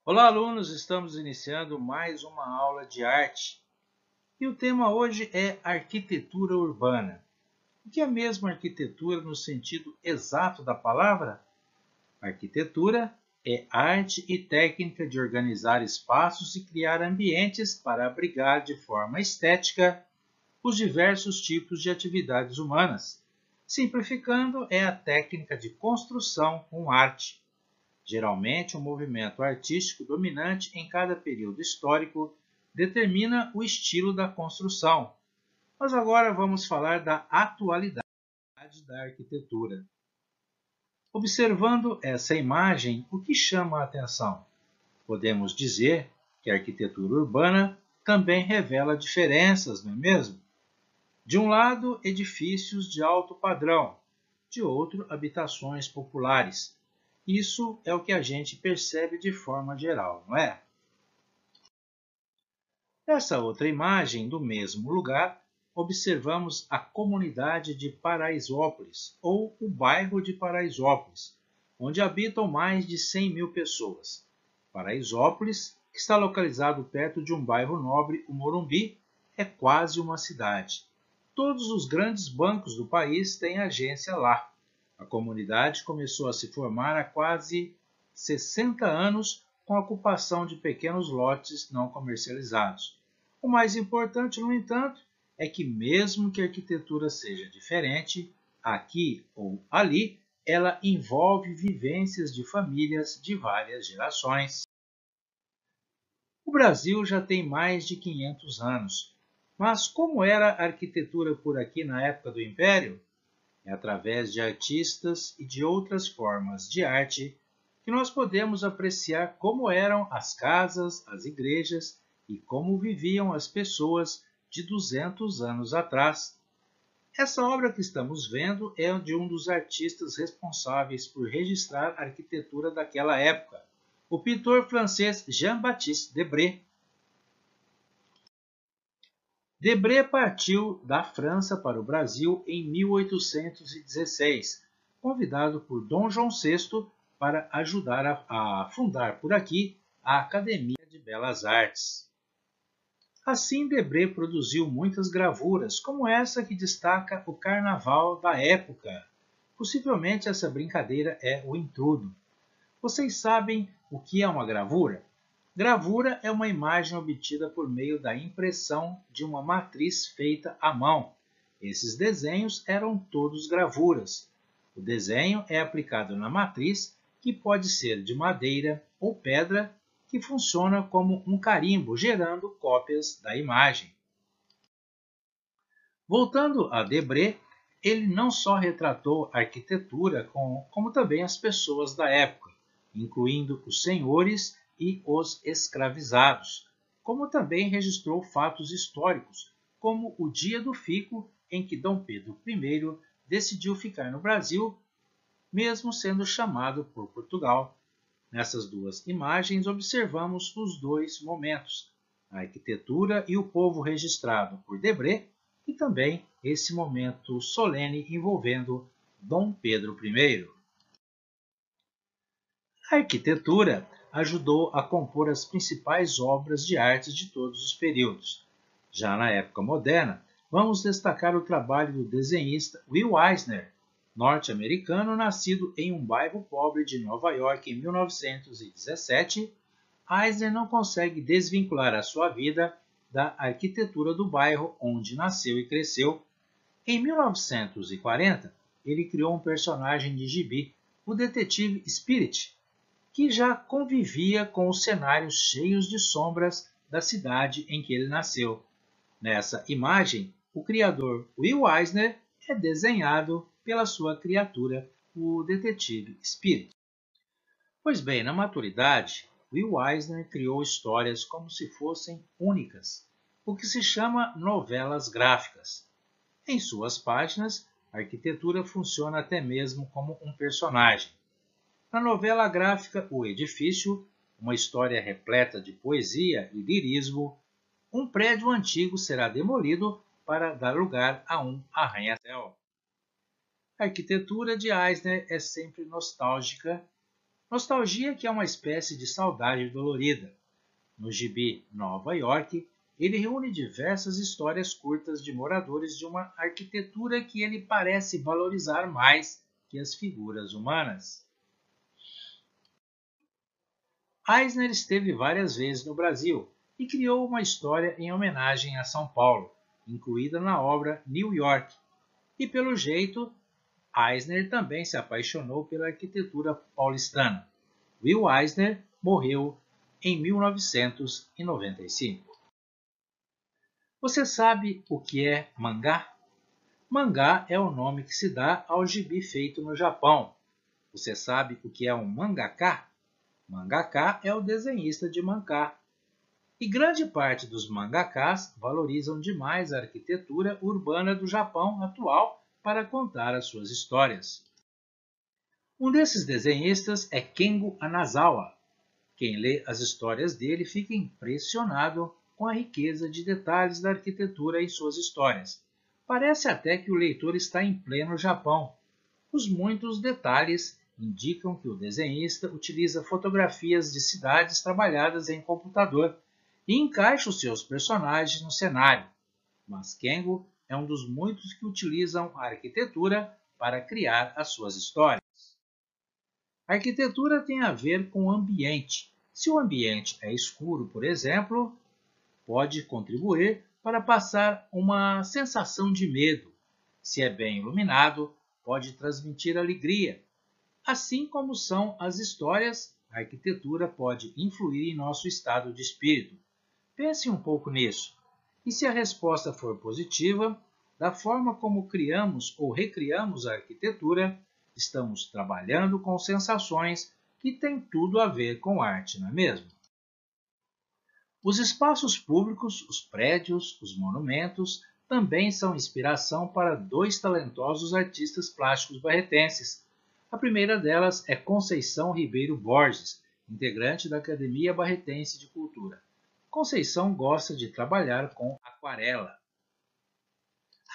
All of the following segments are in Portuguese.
Olá, alunos! Estamos iniciando mais uma aula de arte. E o tema hoje é arquitetura urbana. O que é mesmo arquitetura no sentido exato da palavra? Arquitetura é arte e técnica de organizar espaços e criar ambientes para abrigar de forma estética os diversos tipos de atividades humanas. Simplificando, é a técnica de construção com arte. Geralmente, um movimento artístico dominante em cada período histórico determina o estilo da construção. Mas agora vamos falar da atualidade da arquitetura. Observando essa imagem, o que chama a atenção? Podemos dizer que a arquitetura urbana também revela diferenças, não é mesmo? De um lado, edifícios de alto padrão, de outro, habitações populares. Isso é o que a gente percebe de forma geral, não é? Nessa outra imagem, do mesmo lugar, observamos a comunidade de Paraisópolis, ou o bairro de Paraisópolis, onde habitam mais de 100 mil pessoas. Paraisópolis, que está localizado perto de um bairro nobre, o Morumbi, é quase uma cidade. Todos os grandes bancos do país têm agência lá. A comunidade começou a se formar há quase 60 anos com a ocupação de pequenos lotes não comercializados. O mais importante, no entanto, é que mesmo que a arquitetura seja diferente, aqui ou ali, ela envolve vivências de famílias de várias gerações. O Brasil já tem mais de 500 anos. Mas como era a arquitetura por aqui na época do Império? É através de artistas e de outras formas de arte que nós podemos apreciar como eram as casas, as igrejas e como viviam as pessoas de 200 anos atrás. Essa obra que estamos vendo é de um dos artistas responsáveis por registrar a arquitetura daquela época, o pintor francês Jean-Baptiste Debré. Debré partiu da França para o Brasil em 1816, convidado por Dom João VI para ajudar a fundar por aqui a Academia de Belas Artes. Assim, Debré produziu muitas gravuras, como essa que destaca o carnaval da época. Possivelmente essa brincadeira é o intrudo. Vocês sabem o que é uma gravura? Gravura é uma imagem obtida por meio da impressão de uma matriz feita à mão. Esses desenhos eram todos gravuras. O desenho é aplicado na matriz, que pode ser de madeira ou pedra, que funciona como um carimbo, gerando cópias da imagem. Voltando a Debré, ele não só retratou a arquitetura, como também as pessoas da época, incluindo os senhores e os escravizados, como também registrou fatos históricos, como o dia do fico em que Dom Pedro I decidiu ficar no Brasil, mesmo sendo chamado por Portugal. Nessas duas imagens observamos os dois momentos, a arquitetura e o povo registrado por Debré, e também esse momento solene envolvendo Dom Pedro I. A arquitetura ajudou a compor as principais obras de arte de todos os períodos. Já na época moderna, vamos destacar o trabalho do desenhista Will Eisner, norte-americano nascido em um bairro pobre de Nova York em 1917. Eisner não consegue desvincular a sua vida da arquitetura do bairro onde nasceu e cresceu. Em 1940, ele criou um personagem de gibi, o detetive Spirit, que já convivia com os cenários cheios de sombras da cidade em que ele nasceu. Nessa imagem, o criador Will Eisner é desenhado pela sua criatura, o detetive Spirit. Pois bem, na maturidade, Will Eisner criou histórias como se fossem únicas, o que se chama novelas gráficas. Em suas páginas, a arquitetura funciona até mesmo como um personagem. Na novela gráfica O Edifício, uma história repleta de poesia e lirismo, um prédio antigo será demolido para dar lugar a um arranha-céu. A arquitetura de Eisner é sempre nostálgica. Nostalgia que é uma espécie de saudade dolorida. No gibi Nova York, ele reúne diversas histórias curtas de moradores de uma arquitetura que ele parece valorizar mais que as figuras humanas. Eisner esteve várias vezes no Brasil e criou uma história em homenagem a São Paulo, incluída na obra New York. E pelo jeito, Eisner também se apaixonou pela arquitetura paulistana. Will Eisner morreu em 1995. Você sabe o que é mangá? Mangá é o nome que se dá ao gibi feito no Japão. Você sabe o que é um mangaka? Mangaka é o desenhista de mangá. E grande parte dos mangakas valorizam demais a arquitetura urbana do Japão atual para contar as suas histórias. Um desses desenhistas é Kengo Anazawa. Quem lê as histórias dele fica impressionado com a riqueza de detalhes da arquitetura em suas histórias. Parece até que o leitor está em pleno Japão. Os muitos detalhes indicam que o desenhista utiliza fotografias de cidades trabalhadas em computador e encaixa os seus personagens no cenário. Mas Kengo é um dos muitos que utilizam a arquitetura para criar as suas histórias. A arquitetura tem a ver com o ambiente. Se o ambiente é escuro, por exemplo, pode contribuir para passar uma sensação de medo. Se é bem iluminado, pode transmitir alegria. Assim como são as histórias, a arquitetura pode influir em nosso estado de espírito. Pense um pouco nisso. E se a resposta for positiva, da forma como criamos ou recriamos a arquitetura, estamos trabalhando com sensações que têm tudo a ver com arte, não é mesmo? Os espaços públicos, os prédios, os monumentos, também são inspiração para dois talentosos artistas plásticos barretenses. A primeira delas é Conceição Ribeiro Borges, integrante da Academia Barretense de Cultura. Conceição gosta de trabalhar com aquarela.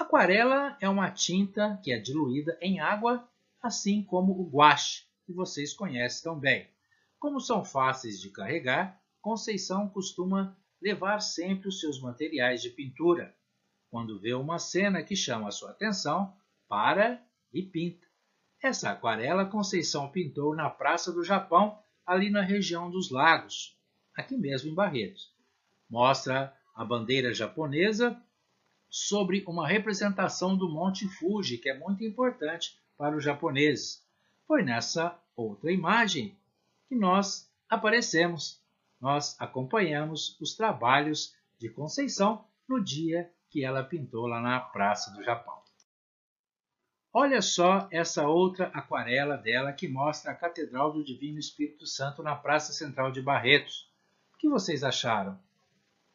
Aquarela é uma tinta que é diluída em água, assim como o guache, que vocês conhecem tão bem. Como são fáceis de carregar, Conceição costuma levar sempre os seus materiais de pintura. Quando vê uma cena que chama a sua atenção, para e pinta. Essa aquarela Conceição pintou na Praça do Japão, ali na região dos Lagos, aqui mesmo em Barretos. Mostra a bandeira japonesa sobre uma representação do Monte Fuji, que é muito importante para os japoneses. Foi nessa outra imagem que nós aparecemos. Nós acompanhamos os trabalhos de Conceição no dia que ela pintou lá na Praça do Japão. Olha só essa outra aquarela dela que mostra a Catedral do Divino Espírito Santo na Praça Central de Barretos. O que vocês acharam?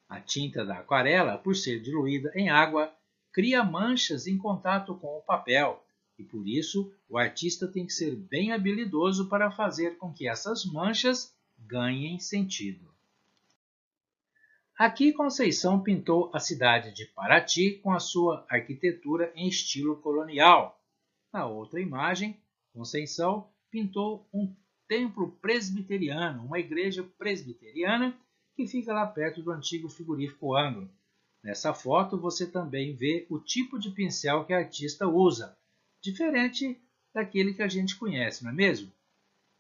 A tinta da aquarela, por ser diluída em água, cria manchas em contato com o papel, e por isso o artista tem que ser bem habilidoso para fazer com que essas manchas ganhem sentido. Aqui Conceição pintou a cidade de Paraty com a sua arquitetura em estilo colonial. Na outra imagem, Conceição pintou um templo presbiteriano, uma igreja presbiteriana que fica lá perto do antigo frigorífico Anglo. Nessa foto você também vê o tipo de pincel que a artista usa, diferente daquele que a gente conhece, não é mesmo?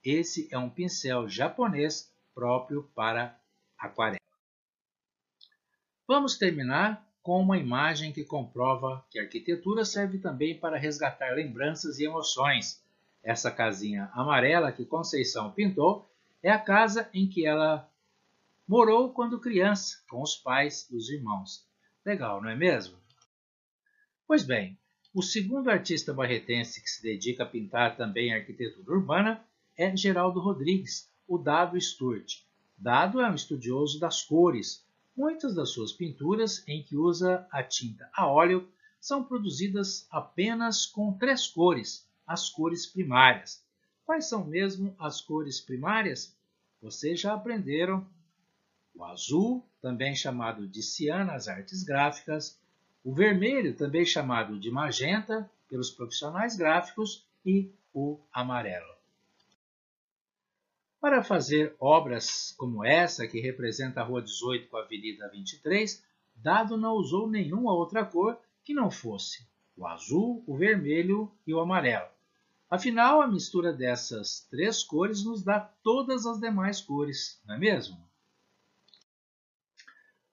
Esse é um pincel japonês próprio para aquarela. Vamos terminar com uma imagem que comprova que a arquitetura serve também para resgatar lembranças e emoções. Essa casinha amarela que Conceição pintou é a casa em que ela morou quando criança, com os pais e os irmãos. Legal, não é mesmo? Pois bem, o segundo artista barretense que se dedica a pintar também a arquitetura urbana é Geraldo Rodrigues, o Dado Sturt. Dado é um estudioso das cores. Muitas das suas pinturas, em que usa a tinta a óleo, são produzidas apenas com 3 cores, as cores primárias. Quais são mesmo as cores primárias? Vocês já aprenderam. O azul, também chamado de cian nas artes gráficas, o vermelho, também chamado de magenta pelos profissionais gráficos, e o amarelo. Para fazer obras como essa, que representa a Rua 18 com a Avenida 23, Dado não usou nenhuma outra cor que não fosse o azul, o vermelho e o amarelo. Afinal, a mistura dessas três cores nos dá todas as demais cores, não é mesmo?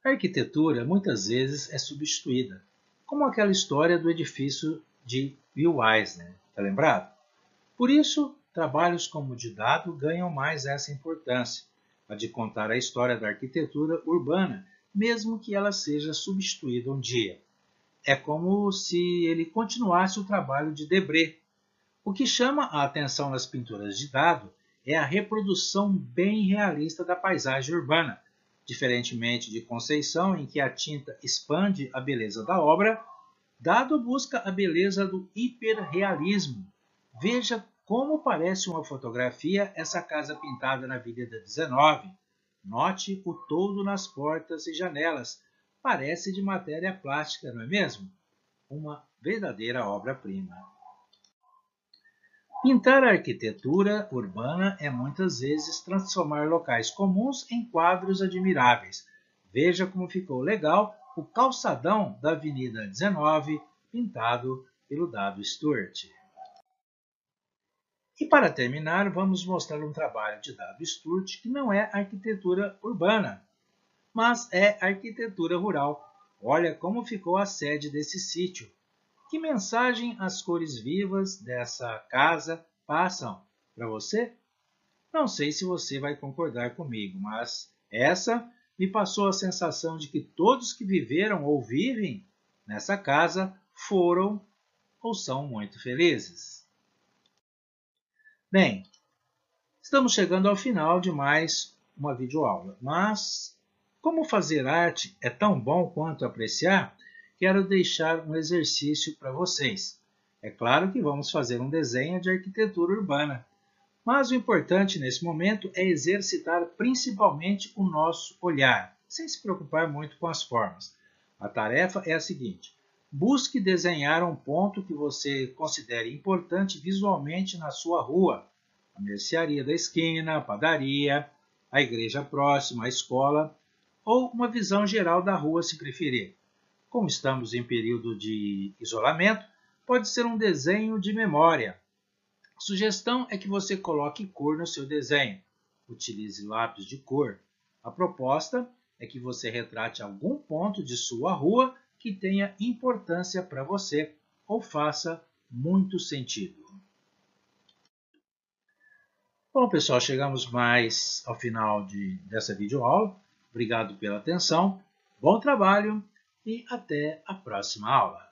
A arquitetura muitas vezes é substituída, como aquela história do edifício de Will Eisner, está lembrado? Por isso, trabalhos como o de Dado ganham mais essa importância, a de contar a história da arquitetura urbana, mesmo que ela seja substituída um dia. É como se ele continuasse o trabalho de Debré. O que chama a atenção nas pinturas de Dado é a reprodução bem realista da paisagem urbana, diferentemente de Conceição, em que a tinta expande a beleza da obra. Dado busca a beleza do hiperrealismo. Veja como parece uma fotografia essa casa pintada na Avenida 19. Note o toldo nas portas e janelas. Parece de matéria plástica, não é mesmo? Uma verdadeira obra-prima. Pintar a arquitetura urbana é muitas vezes transformar locais comuns em quadros admiráveis. Veja como ficou legal o calçadão da Avenida 19, pintado pelo Dado Stuart. E para terminar, vamos mostrar um trabalho de Dado Stuart que não é arquitetura urbana, mas é arquitetura rural. Olha como ficou a sede desse sítio. Que mensagem as cores vivas dessa casa passam para você? Não sei se você vai concordar comigo, mas essa me passou a sensação de que todos que viveram ou vivem nessa casa foram ou são muito felizes. Bem, estamos chegando ao final de mais uma videoaula, mas como fazer arte é tão bom quanto apreciar, quero deixar um exercício para vocês. É claro que vamos fazer um desenho de arquitetura urbana, mas o importante nesse momento é exercitar principalmente o nosso olhar, sem se preocupar muito com as formas. A tarefa é a seguinte: busque desenhar um ponto que você considere importante visualmente na sua rua, a mercearia da esquina, a padaria, a igreja próxima, a escola, ou uma visão geral da rua se preferir. Como estamos em período de isolamento, pode ser um desenho de memória. A sugestão é que você coloque cor no seu desenho. Utilize lápis de cor. A proposta é que você retrate algum ponto de sua rua que tenha importância para você ou faça muito sentido. Bom, pessoal, chegamos mais ao final dessa videoaula. Obrigado pela atenção, bom trabalho e até a próxima aula.